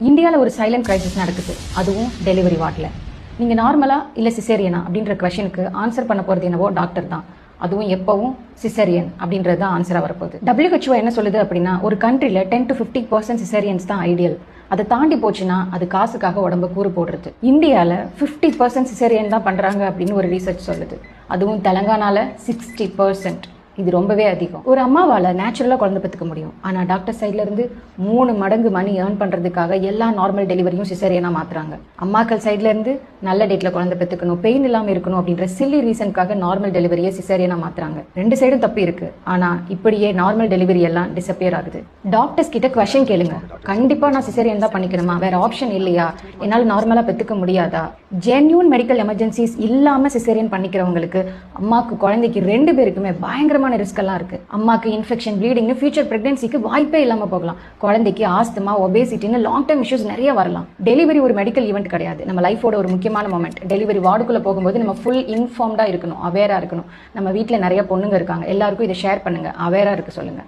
இந்தியாவில் ஒரு silent crisis நடக்குது, அதுவும் டெலிவரி வார்டில். நீங்கள் நார்மலா இல்லை சிசேரியனா அப்படின்ற கொஷனுக்கு ஆன்சர் பண்ண போகிறது என்னவோ டாக்டர் தான். அதுவும் எப்பவும் சிசேரியன் அப்படின்றது தான் ஆன்சராக வரப்போகுது. WHO என்ன சொல்லுது அப்படின்னா, ஒரு கண்ட்ரியில் 10 to 50% சிசேரியன்ஸ் தான் ஐடியல். அதை தாண்டி போச்சுன்னா அது காசுக்காக உடம்பு கூறு போடுறது. இந்தியாவில் 50% சிசேரியன் தான் பண்ணுறாங்க அப்படின்னு ஒரு ரீசர்ச் சொல்லுது. அதுவும் தெலங்கானாவில் 60%. இது ரொம்பவே அதிகம். ஒரு அம்மாவால் நேச்சுரலாக குழந்தை பெற்றுக்க முடியும். ஆனால் டாக்டர் சைட்ல இருந்து 3 மடங்கு மணி ஏர்ன் பண்ணுறதுக்காக எல்லா நார்மல் டெலிவரியும் சிசேரியனாக மாற்றுறாங்க. அம்மாக்கள் சைட்ல இருந்து நல்ல டேட்டில் குழந்தை பெற்றுக்கணும், பெயின் இல்லாமல் இருக்கணும் அப்படின்ற சில்லி ரீசனுக்காக நார்மல் டெலிவரியை சிசேரியனாக மாற்றுறாங்க. 2 சைடும் தப்பு இருக்கு. ஆனால் இப்படியே நார்மல் டெலிவரி எல்லாம் டிசப்பியர் ஆகுது. டாக்டர்ஸ் கிட்ட கொஸ்டின் கேளுங்க. கண்டிப்பாக நான் சிசேரியன் தான் பண்ணிக்கணுமா, வேற ஆப்ஷன் இல்லையா, என்னால் நார்மலாக பெற்றுக்க முடியாதா? ஜென்யூன் மெடிக்கல் எமர்ஜென்சிஸ் இல்லாமல் சிசேரியன் பண்ணிக்கிறவங்களுக்கு அம்மாக்கு குழந்தைக்கு 2 பேருக்குமே பயங்கரமான ரிஸ்க் எல்லாம் இருக்கு. அம்மாக்கு இன்ஃபெக்ஷன், ப்ளீடிங், ஃபியூச்சர் பிரெக்னன்சிக்கு வாய்ப்பே இல்லாம போகலாம். குழந்தைக்கு ஆஸ்துமா, ஒபேசிட்டின்னு லாங் டர்ம் இஷ்யூஸ் நிறைய வரலாம். டெலிவரி ஒரு மெடிக்கல் ஈவெண்ட் கிடையாது, நம்ம லைஃபோட ஒரு முக்கியமான மொமெண்ட். டெலிவரி வார்டுக்குள்ள போகும்போது நம்ம ஃபுல் இன்ஃபார்ம்டா இருக்கணும், அவேரா இருக்கணும். நம்ம வீட்டில் நிறைய பொண்ணுங்க இருக்காங்க, எல்லாருக்கும் இதை ஷேர் பண்ணுங்க, அவேரா இருக்க சொல்லுங்க.